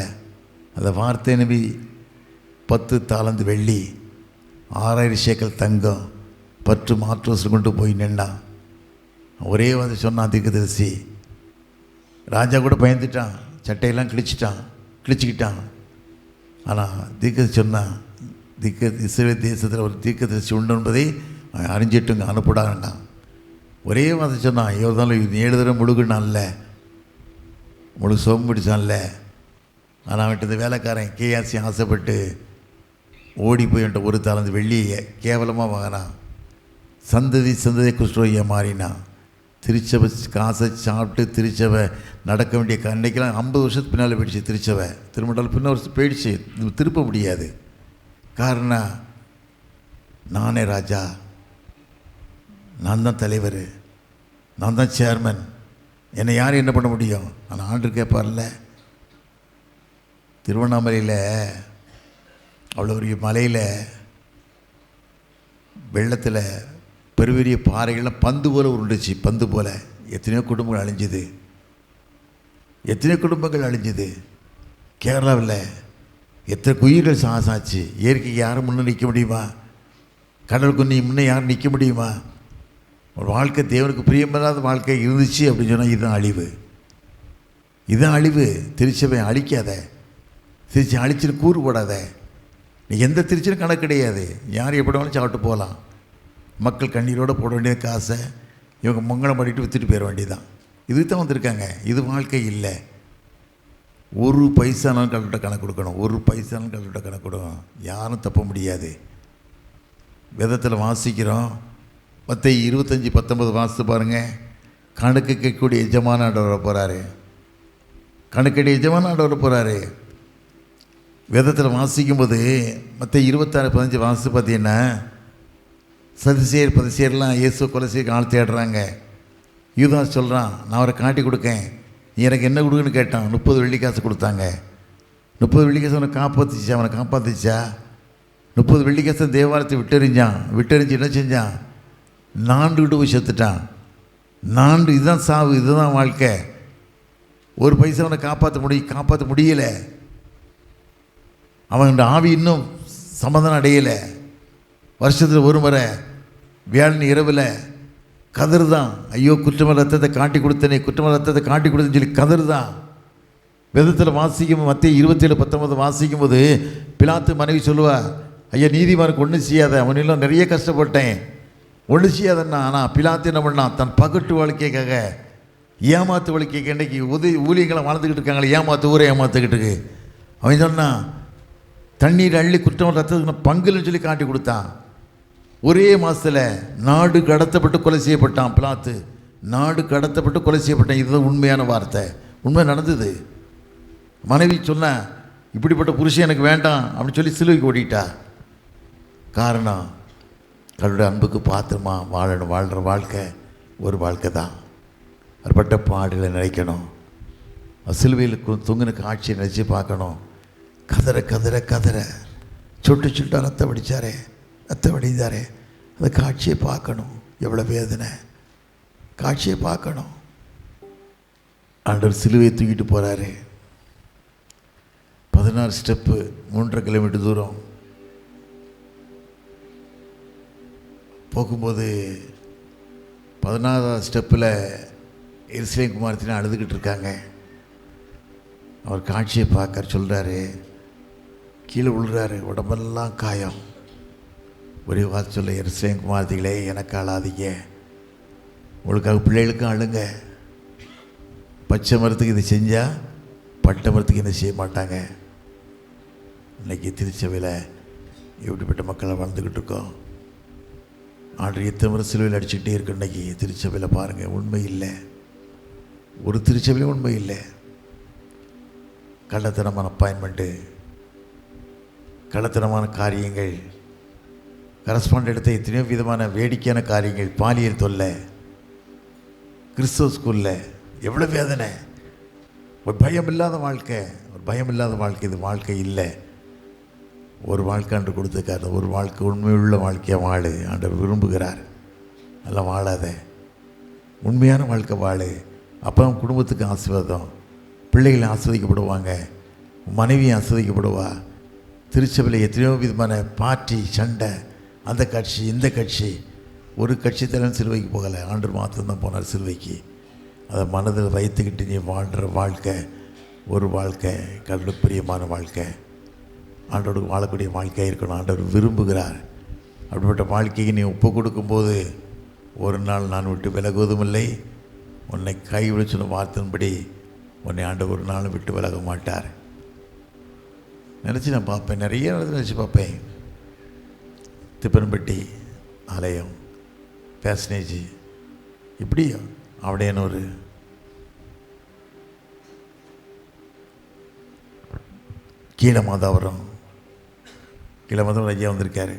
அந்த வார்த்தை நபி 10 தாலந்து வெள்ளி 6000 சேக்கல் தங்கம் 10 மாற்று கொண்டு போய் நின்னான். ஒரே சொன்னான் தீர்க்கதரிசி. ராஜா கூட பயந்துட்டான், சட்டையெல்லாம் கிழிச்சிக்கிட்டான். ஆனால் தீர்க்கதரிசி சொன்னான், இஸ்ரேல் தேசத்தில் ஒரு தீர்க்கதரிசி உண்டு என்பதை அறிஞ்சிட்டுங்க அனுப்பிடாங்கண்ணா. ஒரே மாதிரி சொன்னான். இருந்தாலும் 7 தடவை முழுகுனான்ல, முழு சோம்பு பிடிச்சான்ல, ஆனால் அவன்கிட்ட இந்த வேலைக்காரன் கேஆர்சி ஆசைப்பட்டு ஓடி போய் அவன்கிட்ட ஒரு தாளந்து வெள்ளியை கேவலமாக வாங்கினான். சந்ததி குஷ்டரோகியாக மாறினான். திருச்சபை காசை சாப்பிட்டு திருச்சபை நடக்க வேண்டிய அன்றைக்கெல்லாம் 50 வருஷத்துக்கு பின்னால் போயிடுச்சு. திருச்சபை திருமண்டால் பின்ன வருஷம் போயிடுச்சு, திருப்ப முடியாது. காரணம் நானே ராஜா, நான் தான் தலைவர், நான் தான் சேர்மன், என்னை யார் என்ன பண்ண முடியும்? ஆனால் ஆண்டு கேட்பார்ல. திருவண்ணாமலையில் அவ்வளோ பெரிய மலையில் வெள்ளத்தில் பெருவெரிய பாறைகள்லாம் பந்து போல் உருண்டுச்சு. பந்து போல் எத்தனையோ குடும்பங்கள் அழிஞ்சுது, எத்தனையோ குடும்பங்கள் அழிஞ்சுது. கேரளாவில் எத்தனை உயிர்கள் சாசாச்சு. இயற்கைக்கு யாரும் முன்னே நிற்க முடியுமா? கடலுக்கு நீ முன்னே யாரும் நிற்க முடியுமா? ஒரு வாழ்க்கை தேவனுக்கு பிரியமில்லாத வாழ்க்கை இருந்துச்சு அப்படின்னு சொன்னால் இதுதான் அழிவு, இதுதான் அழிவு. திருச்சபை அழிக்காத, திருச்சி அழிச்சுன்னு கூறு போடாத. நீ எந்த திருச்சியும் கணக்கு கிடையாது. யார் எப்படி வேணாலும் சாப்பிட்டு போகலாம். மக்கள் கண்ணீரோடு போட வேண்டிய காசை இவங்க மங்களம் பண்ணிட்டு விற்றுட்டு போயிட வேண்டியதுதான். இதுக்கு தான் வந்திருக்காங்க. இது வாழ்க்கை இல்லை. ஒரு பைசானாலும் கடல்கிட்ட கணக்கு கொடுக்கணும், ஒரு பைசானாலும் கடல்கிட்ட கணக்கு கொடுக்கணும். யாரும் தப்ப முடியாது. வேதத்தில் வாசிக்கிறோம், மத்தேயு 25:19 வாசித்து பாருங்கள். கணக்கு கேட்கக்கூடிய எஜமான ஆண்டவர் போகிறாரு, கணக்கடி எஜமான ஆண்டவர் போகிறாரு. வேதத்தில் வாசிக்கும்போது மத்தேயு 26:15 வாசித்து பார்த்தீங்கன்னா, சதுசேயர் பரிசேயர்லாம் இயேசு கொலை செய்ய ஆள் தேடுறாங்க. யூதாஸ் சொல்கிறான், நான் அவரை காட்டி கொடுக்கேன், நீ எனக்கு என்ன கொடுக்குன்னு கேட்டான். 30 வெள்ளிக்காசு கொடுத்தாங்க. 30 வெள்ளிக்காசு அவனை காப்பாற்றிச்சா? 30 வெள்ளிக்காசை தேவாலயத்தை விட்டெறிஞ்சு என்ன செஞ்சான்? நாண்டுக்கிட்டு போய் செத்துட்டான். இதுதான் சாவு, இதுதான் வாழ்க்கை. ஒரு பைசா அவனை காப்பாற்ற முடியலை. அவனோட ஆவி இன்னும் சமாதானம் அடையலை. வருஷத்தில் ஒரு முறை வியாழன் இரவில் கதறுதான், ஐயோ குற்றம ரத்தத்தை காட்டி கொடுத்தேனே, குற்றம ரத்தத்தை காட்டி கொடுத்தேன்னு சொல்லி கதறுதான். வேதத்தில் வாசிக்கும் மத்தேயு 27:19 வாசிக்கும்போது பிலாத்து மனைவி சொல்லுவா, ஐயா நீதிமானுக்கு ஒன்றும் செய்யாத, அவனெல்லாம் நிறைய கஷ்டப்பட்டேன், ஒன்றும் செய்யாதன்னா. ஆனால் பிலாத்து என்ன பண்ணான்? தன் பகட்டு வாழ்க்கைக்காக, ஏமாத்து வாழ்க்கைக்கு இன்றைக்கி ஊழியங்களை வாழ்ந்துக்கிட்டு இருக்காங்களே, ஊரை ஏமாத்துக்கிட்டு இருக்கு. அவன் சொன்னான், தண்ணீர் அள்ளி குற்றம் ரத்தத்துக்கு பங்குன்னு சொல்லி காட்டி கொடுத்தான். ஒரே மாதத்தில் நாடு கடத்தப்பட்டு கொலை செய்யப்பட்டான் பிலாத்து. நாடு கடத்தப்பட்டு கொலை செய்யப்பட்டான். இதுதான் உண்மையான வார்த்தை, உண்மை நடந்தது. மனைவி சொன்ன, இப்படிப்பட்ட புருஷன் எனக்கு வேண்டாம் அப்படின்னு சொல்லி சிலுவைக்கு ஓடிட்டா. காரணம், கடவுளுடைய அன்புக்கு பாத்திரமா வாழ்கிற வாழ்க்கை ஒரு வாழ்க்கை தான். அற்பட்ட பாடுகளை நினைக்கணும், சிலுவையில் தொங்கின காட்சியை நினச்சி பார்க்கணும். கதற சுட்டா ரத்தம் வடிந்தாரே அந்த காட்சியை பார்க்கணும். எவ்வளோ வேதனை, காட்சியை பார்க்கணும். ஆண்டவர் சிலுவையை தூக்கிட்டு போகிறாரு. 16 ஸ்டெப்பு, 3.5 கிலோமீட்டர் தூரம் போகும்போது 16வது ஸ்டெப்பில் எருசலேம் குமாரத்தினா அழுதுகிட்டு இருக்காங்க. அவர் காட்சியை பார்க்க சொல்கிறாரு, கீழே விழுறாரு, உடம்பெல்லாம் காயம். ஒரே வார்த்தை சொல்ல, எருசலேம் குமாரத்திகளே எனக்கு அழாதீங்க, உங்களுக்காக பிள்ளைகளுக்கும் அழுங்க. பச்சை மரத்துக்கு இதை செஞ்சால் பட்டை மரத்துக்கு இதை செய்ய மாட்டாங்க. இன்றைக்கி திருச்சபையில் எப்படிப்பட்ட மக்களை வாழ்ந்துக்கிட்டு இருக்கோம். ஆண்டு எத்தனை முறை சிலுவையில் அடிச்சுக்கிட்டே இருக்கு. இன்றைக்கி திருச்சபையில் பாருங்கள், உண்மை இல்லை, ஒரு திருச்சபையிலும் உண்மை இல்லை. கள்ளத்தனமான அப்பாயின்மெண்ட்டு, கள்ளத்தனமான காரியங்கள், கரஸ்பாண்ட் எடுத்த எத்தனையோ விதமான வேடிக்கையான காரியங்கள், பாலியல் தொல்லை, கிறிஸ்துவ ஸ்கூலில் எவ்வளோ வேதனை. ஒரு பயம் இல்லாத வாழ்க்கை, இது வாழ்க்கை இல்லை. ஒரு வாழ்க்கை ஆண்டு கொடுத்துருக்காரு. ஒரு வாழ்க்கை உண்மையுள்ள வாழ்க்கையாக வாழு ஆண்டவர் விரும்புகிறார். நல்லா வாழாத, உண்மையான வாழ்க்கை வாழு. அப்போ குடும்பத்துக்கு ஆசீர்வாதம், பிள்ளைகளை ஆஸ்வதிக்கப்படுவாங்க, மனைவியும் ஆஸ்வதிக்கப்படுவா. திருச்சபையில் எத்தனையோ விதமான பார்ட்டி, சண்டை, அந்த கட்சி இந்த கட்சி. ஒரு கட்சி தலைவன் சிலுவைக்கு போகலை, ஆண்டவர் மாத்திரம்தான் போனார் சிலுவைக்கு. அதை மனதில் வைத்துக்கிட்டு நீ வாழ்கிற வாழ்க்கை ஒரு வாழ்க்கை, கடவுளுக்கு பிரியமான வாழ்க்கை, ஆண்டவருக்கு வாழக்கூடிய வாழ்க்கையாக இருக்கணும். ஆண்டவர் விரும்புகிறார். அப்படிப்பட்ட வாழ்க்கைக்கு நீ ஒப்பு கொடுக்கும்போது, ஒரு நாள் நான் விட்டு விலகுவதும் இல்லை, உன்னை கைவிட சொன்ன வார்த்தையின்படி உன்னை ஆண்டவர் ஒரு நாளும் விட்டு விலக மாட்டார். நினச்சி நான் பார்ப்பேன், நிறைய இடத்துல நினச்சி பார்ப்பேன். திப்பன்பட்டி ஆலயம், பேஸ்னேஜ், இப்படி அப்படியான ஒரு கீழே மாதாவரம் ஐயா வந்திருக்காரு.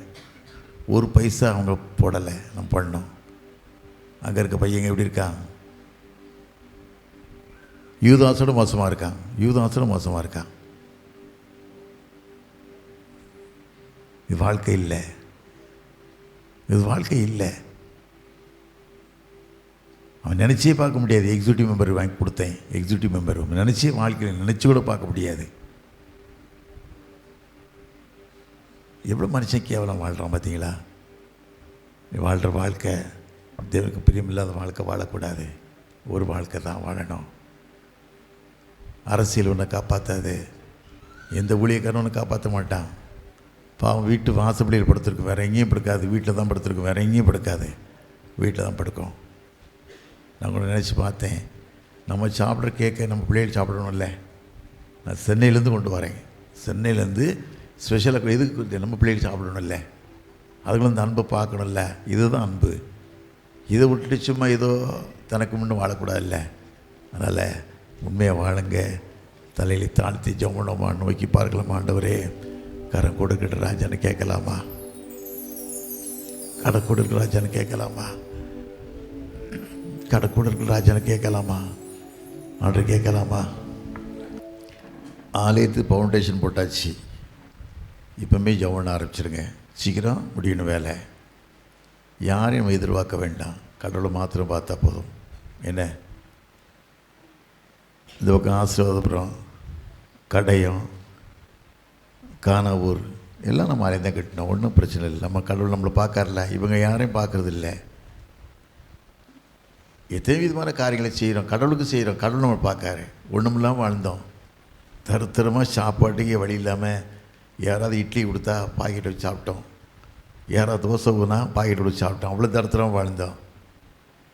ஒரு பைசா அவங்க போடலை, நம்ம பண்ணோம். அங்கே இருக்க பையங்க எப்படி இருக்கான்? யூதாஸோட மோசமாக இருக்கான், யூதாஸோட மோசமாக இருக்கான். இது வாழ்க்கை இல்லை, இது வாழ்க்கை இல்லை. அவன் நினச்சே பார்க்க முடியாது. எக்ஸிக்யூட்டிவ் மெம்பர் வாங்கி கொடுத்தேன், எக்ஸிக்யூட்டிவ் மெம்பர் நினச்சே வாழ்க்கையில் நினச்சி கூட பார்க்க முடியாது. எவ்வளோ மனுஷன் கேவலம் வாழ்கிறான் பார்த்தீங்களா? வாழ்கிற வாழ்க்கை தேவனுக்கு பிரியமில்லாத வாழ்க்கை வாழக்கூடாது. ஒரு வாழ்க்கை தான் வாழணும். அரசியல் ஒன்றை காப்பாற்றாது, எந்த ஊழியக்காரன் ஒன்று காப்பாற்ற மாட்டான். பாவம் வீட்டு வாசப்படியில் படுத்திருக்கும், வேறு எங்கேயும் படுக்காது. வீட்டில் தான் படுத்திருக்கும், வேறு எங்கேயும் படுக்காது. வீட்டில் தான் படுக்கும். நான் கூட நினச்சி பார்த்தேன், நம்ம சாப்பிட்ற கேக்கை நம்ம பிள்ளைகள் சாப்பிடணும்ல. நான் சென்னையிலேருந்து கொண்டு வரேன். சென்னையிலேருந்து ஸ்பெஷலாக எதுக்கு நம்ம பிள்ளைகள் சாப்பிடணும்ல, அதுக்குள்ள இந்த அன்பை பார்க்கணும்ல. இதுதான் அன்பு. இதை விட்டுட்டு சும்மா ஏதோ தனக்கு முன்னே வாழக்கூடாதுல்ல. அதனால் உண்மையாக வாழுங்க. தலையில் தாழ்த்தி ஜெபமா நோக்கி பார்க்கலாமா? ஆண்டவரே, கரம் கொடுக்கிற ராஜான்னு கேட்கலாமா? கடை கொடுக்கிற ராஜான்னு கேட்கலாமா? கடை கொடுக்கிற ராஜான்னு கேட்கலாமா? ஆர்டர் கேட்கலாமா? ஆலயத்துக்கு ஃபவுண்டேஷன் போட்டாச்சு. இப்போமே ஜெபம் ஆரம்பிச்சிருங்க. சீக்கிரம் முடியணும் வேலை. யாரையும் எதிர்பார்க்க வேண்டாம். கடவுளை மாத்திரம் பார்த்தா போதும். என்ன இந்த பக்கம் ஆசீர்வாதபுரம், கடையம், கானாவூர் எல்லாம் நம்ம ஆலயம் தான் கட்டினோம். ஒன்றும் பிரச்சனை இல்லை. நம்ம கடவுள் நம்மளை பார்க்கறல, இவங்க யாரையும் பார்க்கறதில்ல. எத்தனை விதமான காரியங்களை செய்கிறோம், கடவுளுக்கு செய்கிறோம். கடவுள் நம்ம பார்க்காரு. ஒன்றும் இல்லாமல் வாழ்ந்தோம். தருத்தரமாக சாப்பாட்டுக்கே வழி இல்லாமல் யாராவது இட்லி கொடுத்தா பாக்கெட் வச்சு சாப்பிட்டோம், யாராவது தோசை ஊனா பாக்கெட் வச்சு சாப்பிட்டோம். அவ்வளோ தரத்தரமாக வாழ்ந்தோம்.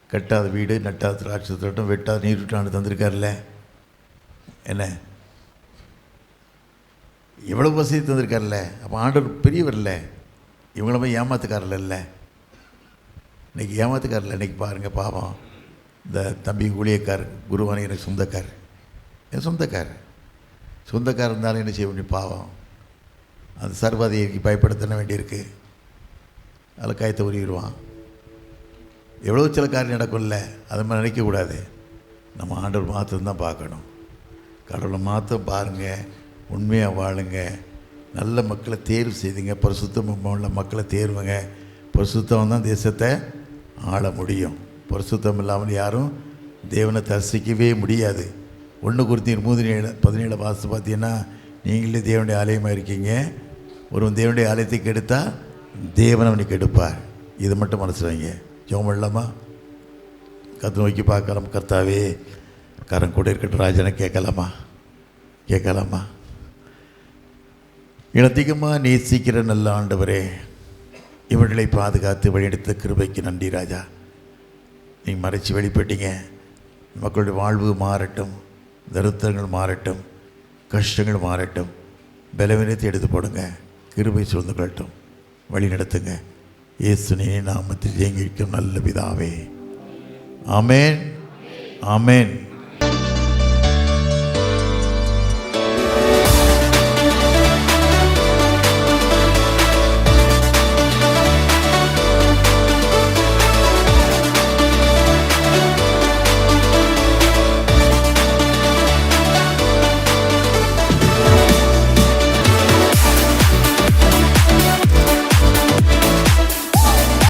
கட்டாத வீடு, நட்டாத திராட்சை தோட்டம், வெட்டாத நீர் விட்டான்னு தந்திருக்காருல்ல. என்ன எவ்வளோ வசதி தந்திருக்காருல்ல. அப்போ ஆண்டவர் பெரியவர் இல்லை, இவங்கள போய் ஏமாத்துக்காரில் இல்லை. இன்றைக்கி ஏமாத்துக்காரில். இன்றைக்கி பாருங்கள் பாவம், இந்த தம்பி ஊழியக்கார் குருவானி எனக்கு சொந்தக்கார், என் சொந்தக்கார் இருந்தாலும் என்ன செய்ய முடியும்? பாவம், அந்த சர்வாதிகாரிக்கு பயப்படுத்த வேண்டியிருக்கு. அதில் காயத்தை உருவிடுவான். எவ்வளோ சில காரியம் நடக்கும்ல, அது மாதிரி நினைக்கக்கூடாது. நம்ம ஆண்டவர் மாத்திரம்தான் பார்க்கணும். கடவுளை மாத்திரம் பாருங்கள், உண்மையாக வாழுங்க. நல்ல மக்களை தேர்வு செய்துங்க. பரிசுத்தம் உள்ள மக்களை தேர்வுங்க. பரிசுத்தம் தான் தேசத்தை ஆள முடியும். பரிசுத்தம் இல்லாமல் யாரும் தேவனை தரிசிக்கவே முடியாது. 1 Corinthians 3:17 வாசித்து பார்த்தீங்கன்னா, நீங்களே தேவனுடைய ஆலயமாக இருக்கீங்க. ஒருவன் தேவனுடைய ஆலயத்தை கெடுத்தால் தேவன் அவனுக்கு கெடுப்பார். இது மட்டும் மனசில் வைங்க. ஜெபம் இல்லாமா கற்று நோக்கி பார்க்கலாம். கர்த்தாவே, கரம் கூட இருக்கட்டும் ராஜனை கேட்கலாமா? அதிகமாக நேசிக்கிற நல்ல ஆண்டவரே, இவர்களை பாதுகாத்து வழியெடுத்த கிருபைக்கு நன்றி ராஜா. நீங்கள் மறைச்சி வெளிப்பட்டீங்க. மக்களுடைய வாழ்வு மாறட்டும், தரித்திரங்கள் மாறட்டும், கஷ்டங்கள் மாறட்டும், பலவீனத்தை எடுத்து போடுங்க. கிருபை சூழ்ந்து கொள்ளட்டும், வழி நடத்துங்க. இயேசுவின் நாமத்தில் ஜெயிக்கும் நல்ல பிதாவே. ஆமென், ஆமென்.